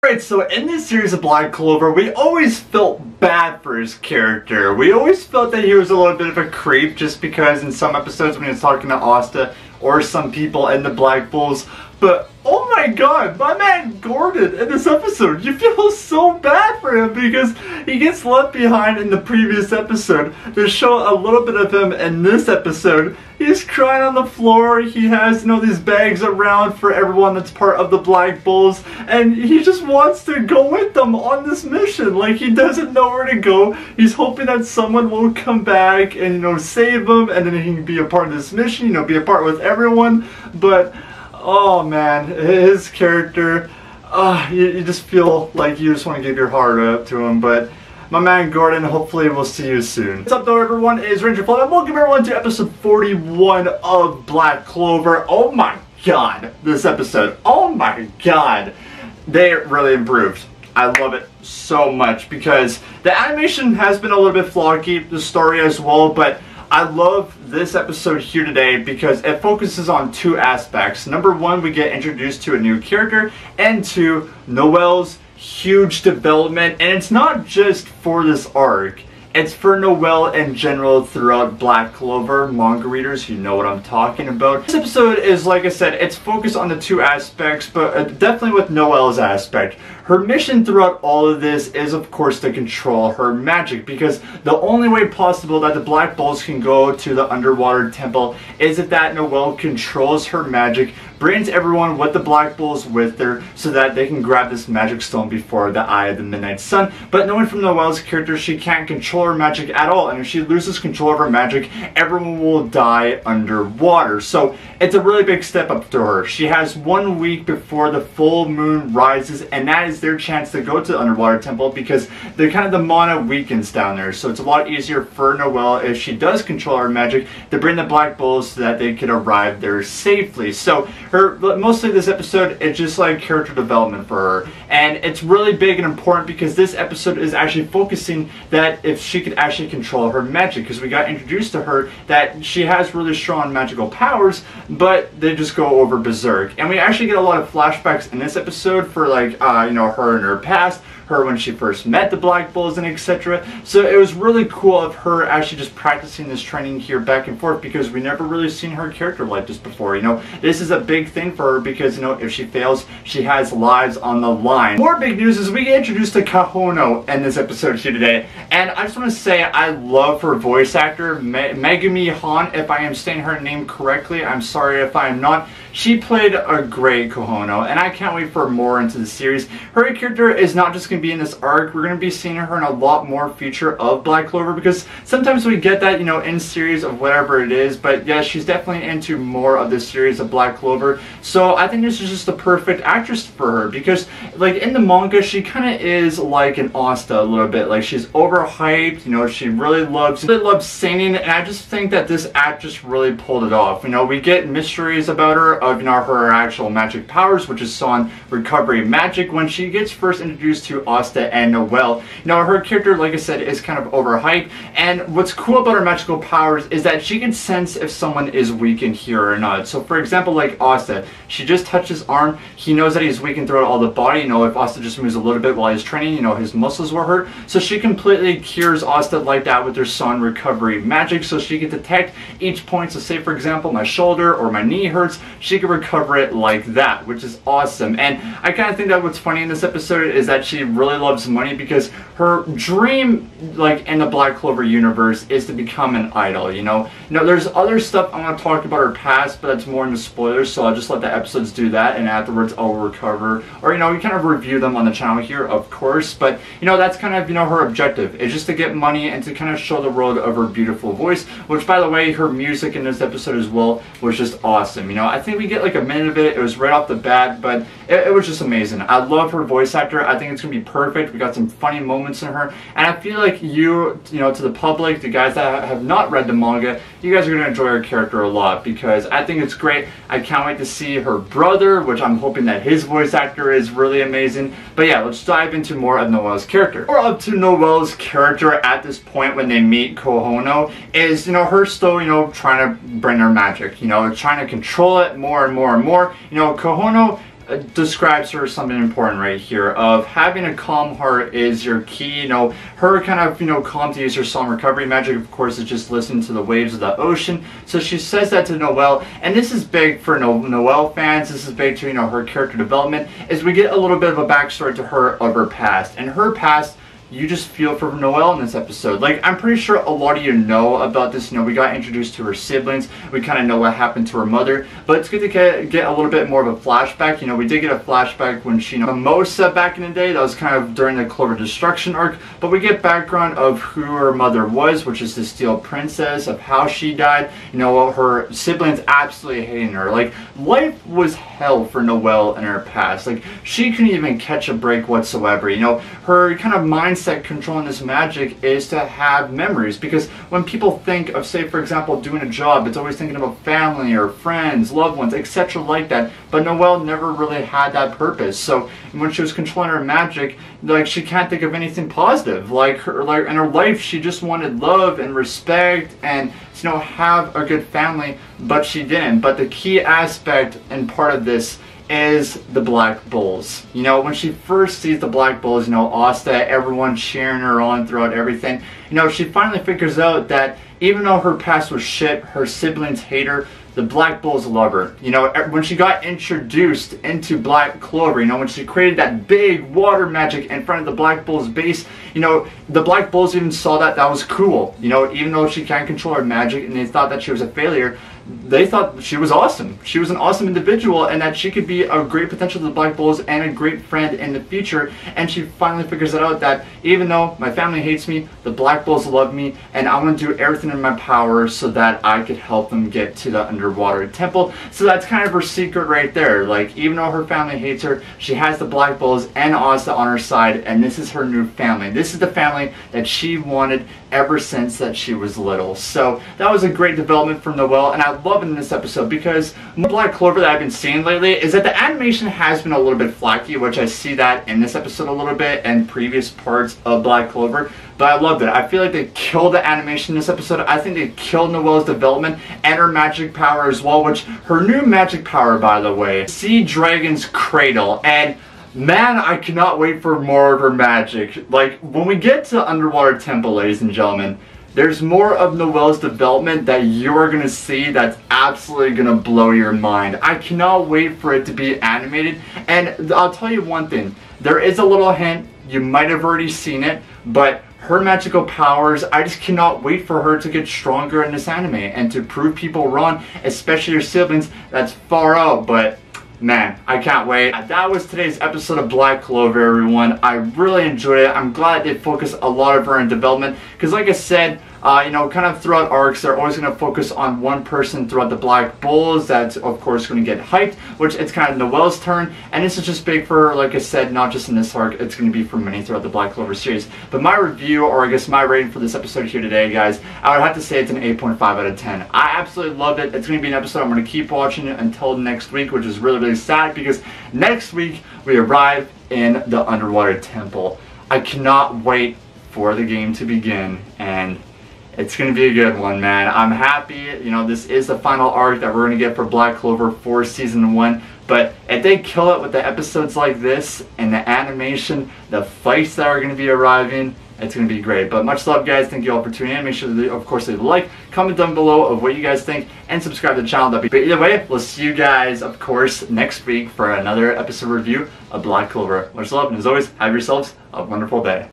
Alright, so in this series of Black Clover, we always felt bad for his character. We always felt that he was a little bit of a creep just because in some episodes when he was talking to Asta or some people in the Black Bulls. But oh my god, my man Gordon in this episode, you feel so bad for him because he gets left behind in the previous episode. They show a little bit of him in this episode. He's crying on the floor. He has, you know, these bags around for everyone that's part of the Black Bulls, and he just wants to go with them on this mission. Like, he doesn't know where to go. He's hoping that someone will come back and, you know, save him, and then he can be a part of this mission, you know, be a part with everyone. But oh man, his character, you just feel like you just want to give your heart up to him. But my man Gordon, hopefully we'll see you soon. What's up though everyone, it's Ranger Flood, and welcome everyone to episode 41 of Black Clover. Oh my god, this episode, oh my god, they really improved. I love it so much because the animation has been a little bit flawky, the story as well, but I love this episode here today because it focuses on two aspects. Number one, we get introduced to a new character, and two, Noelle's huge development. And it's not just for this arc, it's for Noelle in general throughout Black Clover. Manga readers, you know what I'm talking about. This episode is, like I said, it's focused on the two aspects, but definitely with Noelle's aspect. Her mission throughout all of this is, of course, to control her magic, because the only way possible that the Black Bulls can go to the underwater temple is if that Noelle controls her magic, brings everyone with the Black Bulls with her so that they can grab this magic stone before the Eye of the Midnight Sun. But knowing from Noelle's character, she can't control her magic at all, and if she loses control of her magic, everyone will die underwater. So it's a really big step up to her. She has 1 week before the full moon rises, and that is their chance to go to the underwater temple because they're kind of the mana weakens down there. So it's a lot easier for Noelle, if she does control her magic, to bring the Black Bulls so that they can arrive there safely. So mostly this episode is just like character development for her, and it's really big and important because this episode is actually focusing that if she could actually control her magic, because we got introduced to her that she has really strong magical powers, but they just go over berserk. And we actually get a lot of flashbacks in this episode for, like, you know, her in her past, her when she first met the Black Bulls, and etc. So it was really cool of her actually just practicing this training here back and forth, because we never really seen her character like this before. You know, this is a big thing for her because, you know, if she fails, she has lives on the line. More big news is we get introduced to Kahono in this episode here today, and I just want to say I love her voice actor, Megumi Han, if I am saying her name correctly. I'm sorry if I am not. She played a great Kahono, and I can't wait for more into the series. Her character is not just going to be in this arc, we're going to be seeing her in a lot more future of Black Clover, because sometimes we get that, you know, in series of whatever it is, but yeah, she's definitely into more of this series of Black Clover. So I think this is just the perfect actress for her, because like in the manga, she kind of is like an Asta a little bit. Like, she's overhyped, you know, she really loves singing, and I just think that this actress really pulled it off. You know, we get mysteries about her, of, you know, her actual magic powers, which is Son recovery magic. When she gets first introduced to Asta and Noelle, you know, her character, like I said, is kind of overhyped, and what's cool about her magical powers is that she can sense if someone is weakened here or not. So for example, like Asta, she just touches his arm, he knows that he's weakened throughout all the body. You know, if Asta just moves a little bit while he's training, you know, his muscles were hurt, so she completely cures Asta like that with her Son recovery magic, so she can detect each point. So say for example, my shoulder or my knee hurts, she can recover it like that, which is awesome. And I kind of think that what's funny in this episode is that she really loves money, because her dream, like in the Black Clover universe, is to become an idol. You know, there's other stuff I want to talk about her past, but that's more into spoilers, so I'll just let the episodes do that, and afterwards I'll recover, or, you know, we kind of review them on the channel here, of course. But, you know, that's kind of, you know, her objective is just to get money and to kind of show the world of her beautiful voice, which, by the way, her music in this episode as well was just awesome. You know, I think we get like a minute of it. It was right off the bat, but it was just amazing. I love her voice actor. I think it's gonna be perfect. We got some funny moments in her, and I feel like you know, to the public, the guys that have not read the manga, you guys are gonna enjoy her character a lot, because I think it's great. I can't wait to see her brother, which I'm hoping that his voice actor is really amazing. But yeah, let's dive into more of Noelle's character. We're up to Noelle's character at this point when they meet Kahono is, you know, her still, you know, trying to bring her magic, you know, trying to control it more and more and more. You know, Kahono describes her something important right here of having a calm heart is your key. You know, her kind of, you know, calm to use her song recovery magic, of course, is just listening to the waves of the ocean. So she says that to Noelle, and this is big for Noelle fans. This is big to, you know, her character development, is we get a little bit of a backstory to her of her past. And her past, you just feel for Noelle in this episode. Like, I'm pretty sure a lot of you know about this. You know, we got introduced to her siblings. We kind of know what happened to her mother. But it's good to get a little bit more of a flashback. You know, we did get a flashback when she, you know, Mimosa back in the day. That was kind of during the Clover Destruction arc. But we get background of who her mother was, which is the Steel Princess, of how she died. You know, her siblings absolutely hating her. Like, life was hell for Noelle in her past. Like, she couldn't even catch a break whatsoever. You know, her kind of mindset controlling this magic is to have memories, because when people think of, say for example, doing a job, it's always thinking about family or friends, loved ones, etc. like that. But Noelle never really had that purpose. So when she was controlling her magic, like, she can't think of anything positive. Like in her life, she just wanted love and respect and, you know, have a good family, but she didn't. But the key aspect and part of this is the Black Bulls. You know, when she first sees the Black Bulls, you know, Asta, everyone cheering her on throughout everything, you know, she finally figures out that even though her past was shit, her siblings hate her, the Black Bulls love her. You know, when she got introduced into Black Clover, you know, when she created that big water magic in front of the Black Bulls base, you know, the Black Bulls even saw that was cool. You know, even though she can't control her magic and they thought that she was a failure, they thought she was awesome. She was an awesome individual, and that she could be a great potential to the Black Bulls and a great friend in the future. And she finally figures it out that even though my family hates me, the Black Bulls love me, and I want to do everything in my power so that I could help them get to the underwater temple. So that's kind of her secret right there. Like, even though her family hates her, she has the Black Bulls and Asta on her side, and this is her new family. This is the family that she wanted ever since that she was little. So that was a great development from Noelle, and I love it in this episode, because Black Clover that I've been seeing lately is that the animation has been a little bit flaky, which I see that in this episode a little bit and previous parts of Black Clover. But I loved it. I feel like they killed the animation in this episode. I think they killed Noelle's development and her magic power as well, which her new magic power, by the way, Sea Dragon's Cradle. And man, I cannot wait for more of her magic. Like, when we get to Underwater Temple, ladies and gentlemen, there's more of Noelle's development that you're going to see that's absolutely going to blow your mind. I cannot wait for it to be animated. And I'll tell you one thing. There is a little hint. You might have already seen it. But her magical powers, I just cannot wait for her to get stronger in this anime and to prove people wrong, especially her siblings. That's far out, but man, I can't wait. That was today's episode of Black Clover, everyone. I really enjoyed it. I'm glad they focused a lot of her in development, because like I said, you know, kind of throughout arcs, they're always going to focus on one person throughout the Black Bulls. That's, of course, going to get hyped, which it's kind of Noelle's turn. And this is just big for her, like I said, not just in this arc. It's going to be for many throughout the Black Clover series. But my review, or I guess my rating for this episode here today, guys, I would have to say it's an 8.5 out of 10. I absolutely loved it. It's going to be an episode I'm going to keep watching until next week, which is really, really sad, because next week we arrive in the Underwater Temple. I cannot wait for the game to begin, and it's going to be a good one, man. I'm happy. You know, this is the final arc that we're going to get for Black Clover for Season 1. But if they kill it with the episodes like this and the animation, the fights that are going to be arriving, it's going to be great. But much love, guys. Thank you all for tuning in. Make sure to, of course, leave a like, comment down below of what you guys think, and subscribe to the channel. But either way, we'll see you guys, of course, next week for another episode review of Black Clover. Much love, and as always, have yourselves a wonderful day.